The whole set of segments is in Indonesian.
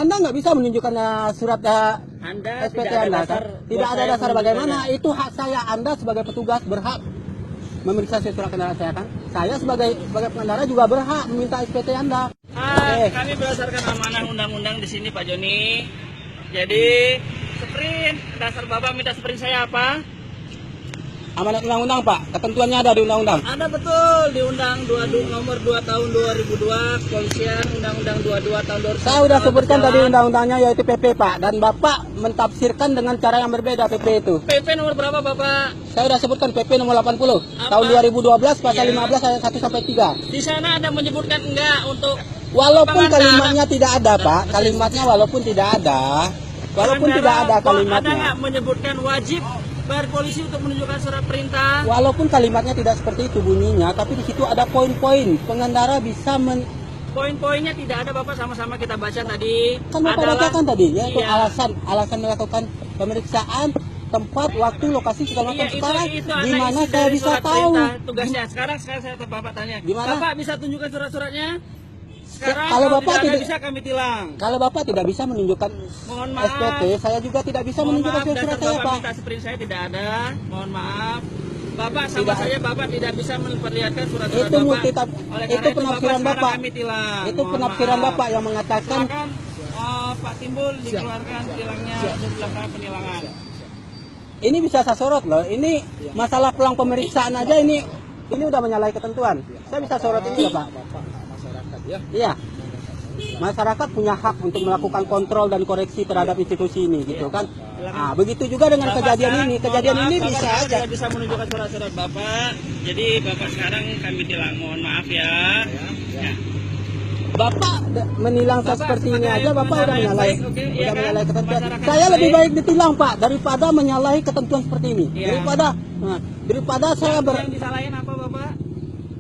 Anda nggak bisa menunjukkan surat Anda SPT Anda. Tidak ada dasar bagaimana. Itu hak saya. Anda sebagai petugas berhak memeriksa surat kendaraan saya kan. Saya sebagai pengendara juga berhak meminta SPT Anda. Kami berdasarkan amanah undang-undang di sini Pak Joni. Jadi sprint, dasar Bapak minta sprint saya apa? Amanat undang-undang Pak, ketentuannya ada di undang-undang. Ada betul di Undang nomor 2 tahun 2002, Kepolisian Undang-Undang 22 tahun 2000. Saya sudah sebutkan tadi undang-undangnya yaitu PP Pak, dan Bapak mentafsirkan dengan cara yang berbeda PP itu. PP nomor berapa Bapak? Saya sudah sebutkan PP nomor 80 tahun 2012 pasal 15 ayat 1 sampai 3. Di sana ada menyebutkan enggak untuk Walaupun kalimatnya tidak ada Pak, kalimatnya walaupun tidak ada. Walaupun tidak ada Ada kalimatnya. nggak menyebutkan wajib bayar polisi untuk menunjukkan surat perintah? Walaupun kalimatnya tidak seperti itu bunyinya, tapi di situ ada poin-poin. Pengendara bisa Poin-poinnya tidak ada Bapak, sama-sama kita baca tadi. kan Bapak bacakan tadi, yaitu Iya. alasan melakukan pemeriksaan, tempat, waktu, lokasi segala macam. Iya, Sekarang itu ada gimana isi saya dari bisa surat tahu? perintah. Tugasnya sekarang saya Bapak tanya. Gimana? Bapak bisa tunjukkan surat-suratnya? Sekarang Kalau kalau Bapak tidak bisa kami tilang. Kalau Bapak tidak bisa menunjukkan Mohon maaf. SPT, saya juga tidak bisa Mohon menunjukkan maaf, surat dasar saya Bapak Pak. minta sprint saya tidak ada. Mohon maaf. Bapak sama Tidak. saya Bapak tidak bisa memperlihatkan surat-surat Itu Bapak. itu Itu penafsiran sekarang Bapak. kami tilang. Itu Mohon penafsiran maaf. Bapak yang mengatakan Silakan Pak Timbul dikeluarkan tilangnya untuk dilakukan penilangan. ini bisa saya sorot loh. Ini masalah pulang pemeriksaan aja ini udah menyalahi ketentuan. Saya bisa sorot ini ya Pak. Masyarakat ya. Iya. Masyarakat punya hak untuk melakukan kontrol dan koreksi terhadap institusi ini gitu kan. Nah, begitu juga dengan Bapak kejadian sekarang, ini. mohon Kejadian maaf, ini Bapak bisa sekarang aja. tidak bisa menunjukkan surat-surat Bapak. Jadi Bapak sekarang kami tilang. Mohon maaf ya. Ya. Bapak menilang saya Bapak seperti ini sebagai aja Bapak udah pengendara yang menyalahi, baik, oke, iya udah kan? menyalahi ketentuan. Masyarakat Saya yang lebih baik. baik ditilang Pak daripada menyalahi ketentuan seperti ini. Iya. Daripada saya Yang disalahin apa Bapak?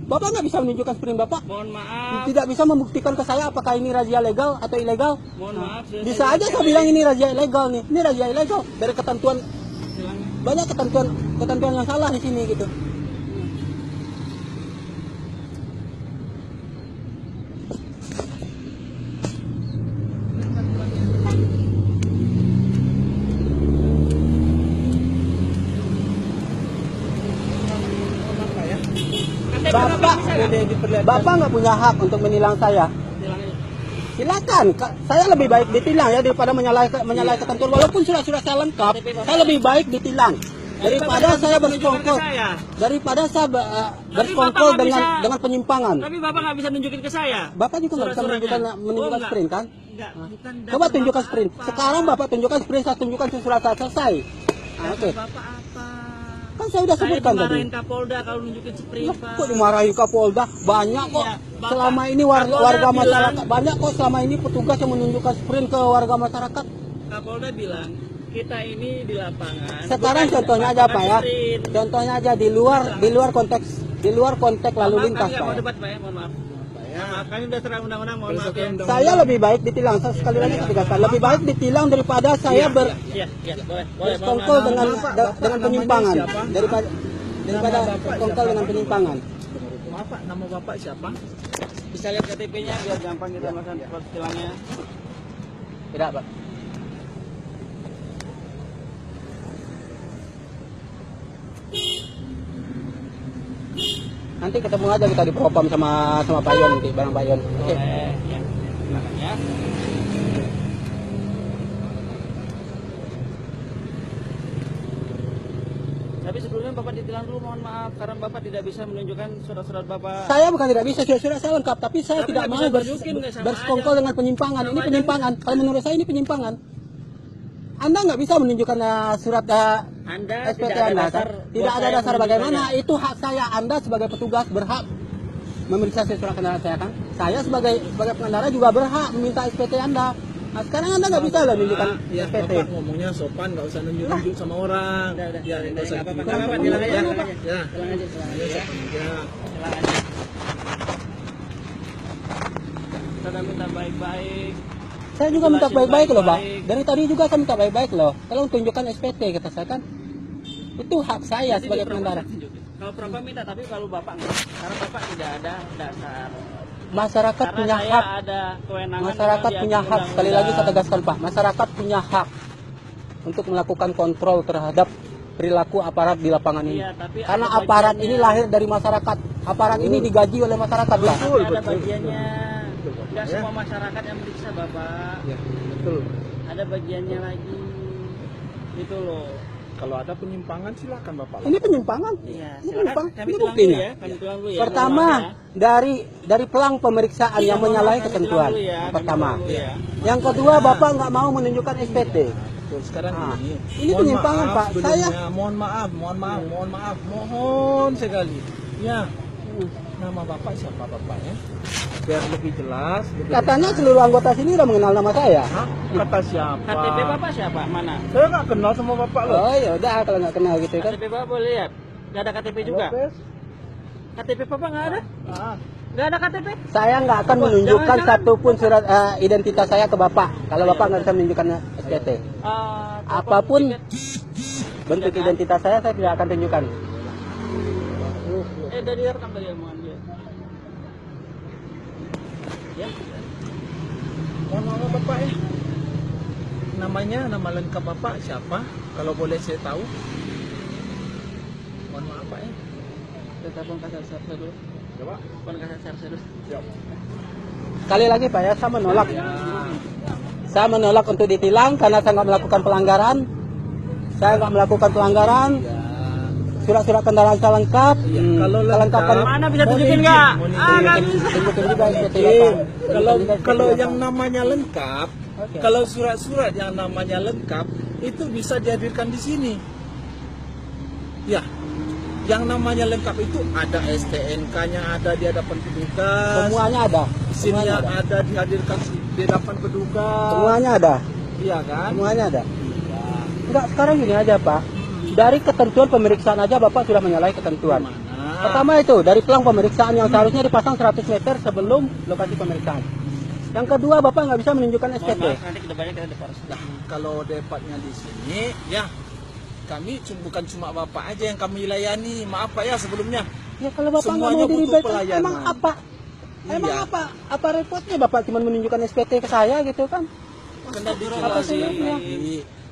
Bapak nggak bisa menunjukkan sprint Bapak. Mohon maaf. Tidak bisa membuktikan ke saya apakah ini razia legal atau ilegal. Mohon maaf. sudah Bisa saya aja saya bacakan. bilang ini razia ilegal nih. Ini razia ilegal dari ketentuan, Tilangnya. banyak ketentuan yang salah di sini gitu. Bapak nggak punya hak untuk menilang saya. Tilangnya. Silakan, saya lebih baik ditilang ya daripada menyalahi ketentuan. Walaupun surat-surat saya lengkap, saya lebih baik ditilang daripada saya bersekongkol, daripada saya bersekongkol Bapak nggak dengan penyimpangan. Tapi Bapak nggak bisa nunjukin ke saya. Bapak juga nggak bisa menunjukkan Surat-suratnya. sprint kan? Enggak, bukan. Coba dasar tunjukkan Bapak sprint. apa? Sekarang Bapak tunjukkan sprint, saya tunjukkan surat saya selesai. Nah, Dasar oke. Bapak apa? Kan saya udah sebutkan tadi. dimarahin Kapolda kalau nunjukin sprint, Loh, Pak. kok dimarahin Kapolda? Banyak kok. Iya, Bapak. Selama ini Kapolda warga bilang- masyarakat banyak kok selama ini petugas yang menunjukkan sprint ke warga masyarakat. Kapolda bilang kita ini di lapangan. Sekarang bukan contohnya aja Pak ya. sprint. Contohnya aja di luar konteks lalu Maaf, lintas kami nggak Pak. mau Ya. debat Pak ya, mohon maaf. Maaf, kami udah serang undang-undang, mohon maaf ya. Saya lebih baik ditilang. Saya sekali lagi saya tegaskan, lebih baik ditilang daripada saya Iya, boleh. bersekongkol dengan penyimpangan daripada Nama Bapak bersekongkol dengan penyimpangan. Maaf Pak, nama Bapak siapa? Bisa lihat KTP-nya biar gampang kita makan tilangnya. Tidak, Pak. Nanti ketemu aja kita di propam sama Pak Yon nanti, bareng Pak Yon. Oke. Boleh, ya. Silakan ya. Tapi sebelumnya Bapak ditilang dulu, mohon maaf karena Bapak tidak bisa menunjukkan surat-surat Bapak. Saya bukan tidak bisa, surat saya lengkap, tapi saya Tapi tidak nggak mau bisa tunjukin, nggak sama bersekongkol aja. dengan penyimpangan. Ini Sama aja. penyimpangan. Kalau menurut saya ini penyimpangan. Anda nggak bisa menunjukkan surat Anda SPT tidak ada Anda. dasar. Tidak ada dasar bagaimana. Itu hak saya. Anda sebagai petugas berhak memeriksa surat kendaraan saya kan. Saya sebagai pengendara juga berhak meminta SPT Anda. Nah, sekarang Anda nggak bisa loh menunjukkan Ya, SPT. Bapak ngomongnya sopan, nggak usah nunjuk-nunjuk sama orang. Udah. Ya, nggak usah. Nggak apa-apa, gitu. nggak apa-apa, Ya, tilang aja, ya, tilang aja. ya. Tilang aja, tilang aja ya. Ya. Tilang aja. Kita udah minta baik-baik. Saya juga minta baik-baik loh, Pak. Dari tadi juga saya minta baik-baik loh. Tolong tunjukkan SPT kata saya kan. Itu hak saya sebagai pengendara. Kalau Bapak minta, tapi kalau Bapak enggak. Karena Bapak tidak ada dasar masyarakat Karena punya saya hak. ada kewenangan. Masyarakat memang punya di hak. Sekali lagi saya undang-undang. tegaskan Pak, masyarakat punya hak untuk melakukan kontrol terhadap perilaku aparat di lapangan ini. Iya, tapi Karena ada aparat bagiannya. ini lahir dari masyarakat. Aparat ini digaji oleh masyarakat, Pak. Tapi ada bagiannya. Nggak Ya. semua masyarakat yang meriksa Bapak. Ya, betul. Ada bagiannya lagi. Itu loh. Kalau ada penyimpangan silakan Bapak. Ini penyimpangan. Iya, Ini silakan. penyimpangan. Kami Ini tulang dulu buktinya. ya. Kami tulang dulu ya. Pertama, dari pelang pemeriksaan yang menyalahi ketentuan. Yang Pertama. ya. Yang kedua, Bapak nggak mau menunjukkan SPT. Betul, sekarang Ah, ini. ini mohon penyimpangan, maaf Pak. sebelumnya. Saya- mohon sekali. Ya. Nama Bapak siapa Bapak ya? Biar lebih jelas. Katanya seluruh anggota sini udah mengenal nama saya. Hah? Kata siapa? KTP Bapak siapa? Mana? Saya nggak kenal sama Bapak loh. Oh ya udah kalau nggak kenal gitu kan. KTP Bapak boleh lihat? Nggak ada KTP juga? Lopez. KTP Bapak nggak ada? Ah, Nggak ada KTP? Saya nggak akan menunjukkan jangan-jangan- satupun surat identitas saya ke Bapak. Kalau Bapak nggak bisa menunjukkan SPT. Apapun bentuk identitas saya tidak akan tunjukkan. Dari rekam tadi omongan dia. Ya. mohon maaf Bapak ya. Namanya, nama lengkap Bapak siapa? Kalau boleh saya tahu. Mohon maaf Pak ya. Telepon kasar sersa dulu. Coba. Telepon kasar sersa dulu. Siap. Sekali lagi Pak ya, saya menolak. Saya menolak untuk ditilang karena saya nggak melakukan pelanggaran. Saya nggak melakukan pelanggaran. Ya. Surat-surat kendaraan saya lengkap. Iya, kalau kelengkapan lengkap, Mana bisa mohon tunjukin izin, nggak? mohon izin. Nggak bisa. Tunjukin juga SPT Iya, Bapak. kalau Tunjukin juga SPT kalau Bapak. yang namanya lengkap, Oke. kalau surat-surat yang namanya lengkap itu bisa dihadirkan di sini. Ya, yang namanya lengkap itu ada STNK-nya ada di hadapan petugas, Semuanya ada. SIM-nya Semuanya ada. ada dihadirkan di hadapan petugas. Semuanya ada. Iya kan? Semuanya ada. Enggak, sekarang gini aja Pak. Dari ketentuan pemeriksaan aja Bapak sudah menyalahi ketentuan. Mana? Pertama itu, dari pelang pemeriksaan yang seharusnya dipasang 100 meter sebelum lokasi pemeriksaan. Yang kedua, Bapak nggak bisa menunjukkan Mohon SPT. maaf, nanti kedepannya kita depan. Nah, kalau debatnya di sini, ya kami bukan cuma Bapak aja yang kami layani. Maaf Pak ya sebelumnya. Ya kalau Bapak nggak Semuanya mau butuh diribet, pelayanan. emang apa? Emang Iya. apa repotnya Bapak cuma menunjukkan SPT ke saya gitu kan? Kena Apa dijelasin. sebabnya?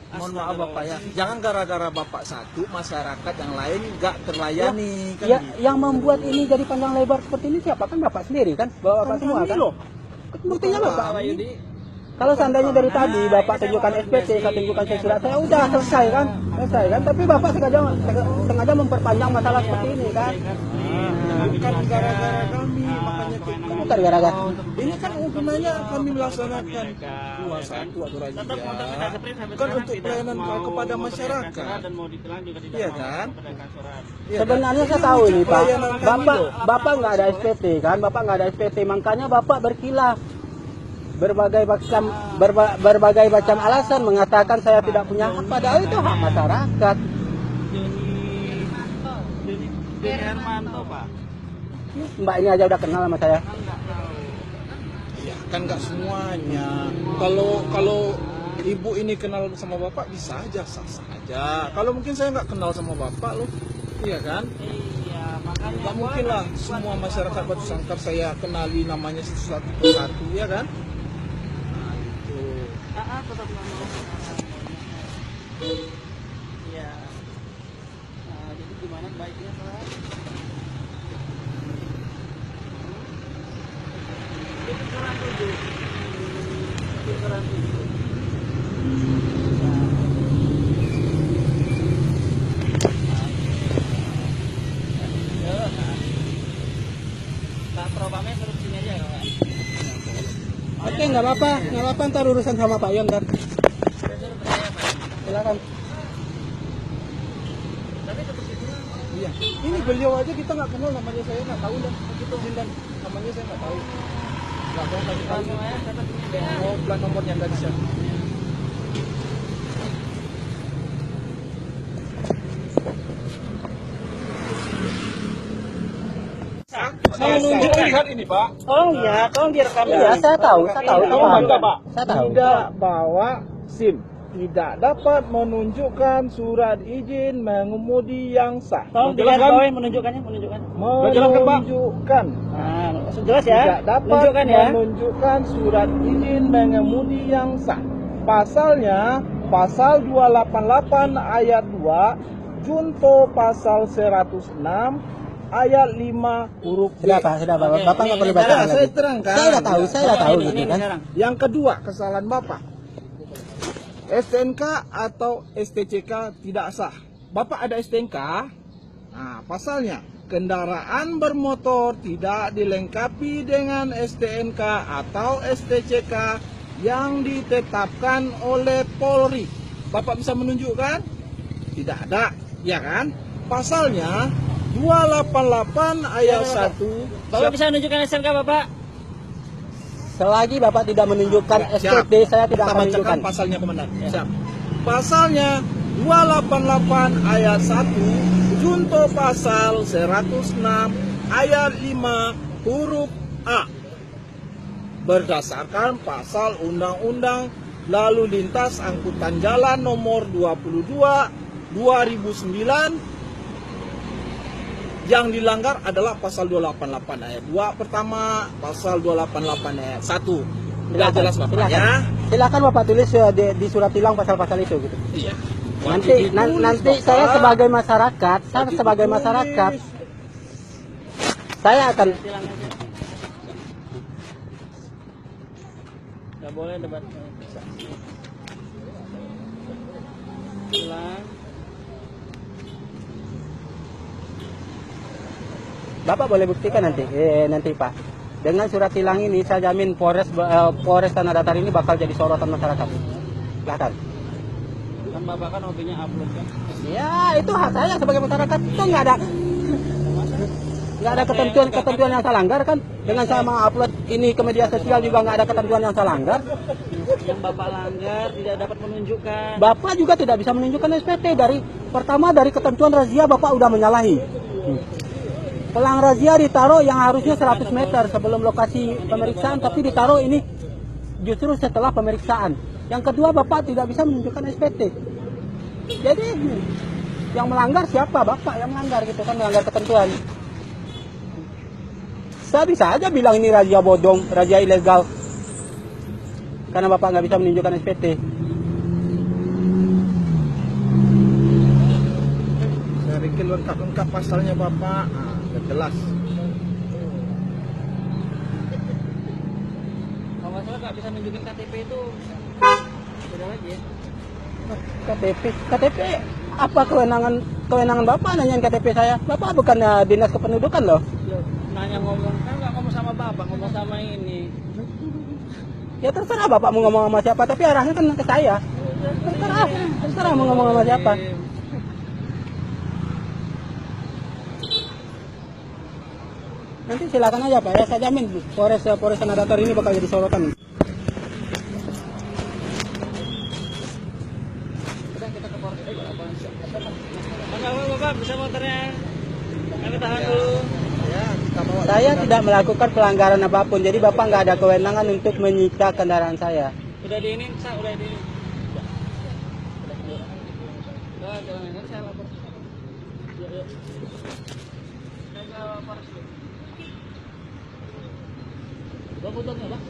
Mohon maaf Bapak ya. Jangan gara-gara Bapak satu, masyarakat yang lain nggak terlayani. Kan Ya, gitu. yang membuat ini jadi panjang lebar seperti ini siapa? Kan Bapak sendiri kan? Bapak semua kami kan? loh. Buktinya Bukan Bapak. Pak Yudi. Kalau seandainya dari tadi Bapak tunjukkan SPT, saya tunjukkan surat saya udah selesai kan? Selesai kan? Tapi Bapak sengaja memperpanjang masalah seperti ini kan? Bukan gara-gara kami, makanya kita. Bukan gara-gara. Ini kan gunanya kami melaksanakan 21 aturan Tetap untuk kita seperti sampai Kan sekarang untuk tidak pelayanan mau kepada memperlihatkan masyarakat. surat dan mau ditilang juga tidak Iya mau kan? memperlihatkan surat. Iya, Sebenarnya kan? saya tahu ini Pak, pelayanan kami loh. Bapak nggak ada SPT kan, Bapak nggak ada SPT, makanya Bapak berkilah berbagai macam alasan mengatakan saya tidak punya hak, padahal itu hak masyarakat. Denny Hermanto Pak. Mbak ini aja udah kenal sama saya. Ya, kan nggak semuanya. Kalau ibu ini kenal sama bapak bisa aja, sah-sah aja. Kalau mungkin saya nggak kenal sama bapak loh, iya kan? Iya, makanya Nggak mungkin lah semua masyarakat Batu Sangkar saya kenali namanya satu persatu, ya kan? Nah, itu. tetap nggak mau. Iya. Nah, jadi gimana baiknya Pak? Itu kurang 7. Itu kurang 7. Pak Propamnya suruh sini aja ya Pak. Oke, nggak apa-apa, ntar urusan sama Pak Yon ntar. Saya suruh percaya Pak. Silakan. Tapi tetap itu. Iya. Ini beliau aja kita nggak kenal namanya, saya nggak tahu dan begitu dan namanya saya nggak tahu. Nggak mau kasih tahu. Semuanya tetap ini. Mau plat nomornya nggak bisa. Saya nunjuk lihat ini Pak. Tolong ya, tolong direkam Iya, saya tahu itu Pak. Saya tahu. Tidak bawa SIM, tidak dapat menunjukkan surat izin mengemudi yang sah. Tolong Menjelaskan. digarisbawahi menunjukkannya. Menunjukkan. Nah, Jelas ya? Tidak dapat Tunjukkan ya. menunjukkan surat izin mengemudi yang sah. Pasalnya, pasal 288 ayat 2, junto pasal 106 ayat 5 huruf B. Sudah Pak. Oke, Bapak nggak ini perlu saya baca saya lagi. terangkan. Saya udah tahu Ini gitu kan. sekarang. Yang kedua, kesalahan Bapak. STNK atau STCK tidak sah. Bapak ada STNK. Nah, pasalnya kendaraan bermotor tidak dilengkapi dengan STNK atau STCK yang ditetapkan oleh Polri. Bapak bisa menunjukkan? Tidak ada, ya kan? Pasalnya 288 ayat 1. Bapak bisa menunjukkan STNK Bapak? Selagi Bapak tidak menunjukkan Siap. SPT, saya tidak Kita akan bacakan menunjukkan. pasalnya, Komandan. Siap. Pasalnya 288 ayat 1 junto pasal 106 ayat 5 huruf A. Berdasarkan pasal Undang-Undang Lalu Lintas Angkutan Jalan nomor 22 2009, yang dilanggar adalah pasal 288 ayat 2 pertama, pasal 288 ayat 1. Tidak jelas Bapak Silakan. ya? Silakan Bapak tulis di surat tilang pasal-pasal itu gitu. Iya. Nanti nanti saya sebagai masyarakat, saya akan Tilang aja. Nggak boleh debat. Tilang. Bapak boleh buktikan nanti Pak. Dengan surat tilang ini saya jamin Polres Tanah Datar ini bakal jadi sorotan masyarakat. Silakan. Kan Bapak kan hobinya upload kan. Ya, itu hak saya sebagai masyarakat. Itu nggak ada ketentuan yang saya langgar kan. Dengan saya mengupload ini ke media sosial juga nggak ada ketentuan yang saya langgar. Yang Bapak langgar tidak dapat menunjukkan. Bapak juga tidak bisa menunjukkan SPT dari ketentuan razia Bapak udah menyalahi. Pelang razia ditaruh yang harusnya 100 meter sebelum lokasi pemeriksaan, tapi ditaruh ini justru setelah pemeriksaan. Yang kedua, Bapak tidak bisa menunjukkan SPT. Jadi yang melanggar siapa? Bapak yang melanggar gitu kan, melanggar ketentuan. Saya bisa aja bilang ini razia bodong, razia ilegal, karena Bapak nggak bisa menunjukkan SPT. Saya ringkil lengkap pasalnya Bapak. Nah, jelas. Kalau nggak salah nggak bisa nunjukin KTP itu. Beda lagi ya. KTP apa kewenangan Bapak nanyain KTP saya? Bapak bukan dinas kependudukan loh. Nanya ngomong kan nggak ngomong sama Bapak, ngomong sama ini. Ya terserah Bapak mau ngomong sama siapa, tapi arahnya kan ke saya. Terserah mau ngomong sama siapa. Nanti silakan aja Pak, ya saya jamin Polres Tanah Datar ini bakal jadi sorotan. Bapak bisa motornya. Kami tahan dulu. Ya, kita bawa. Saya tidak melakukan pelanggaran apapun, jadi Bapak nggak ada kewenangan untuk menyita kendaraan saya. Udah di ini, udah di ini. Udah, jalan ini saya lapor. Yuk. Saya lapor. Bapak butuhnya, Pak.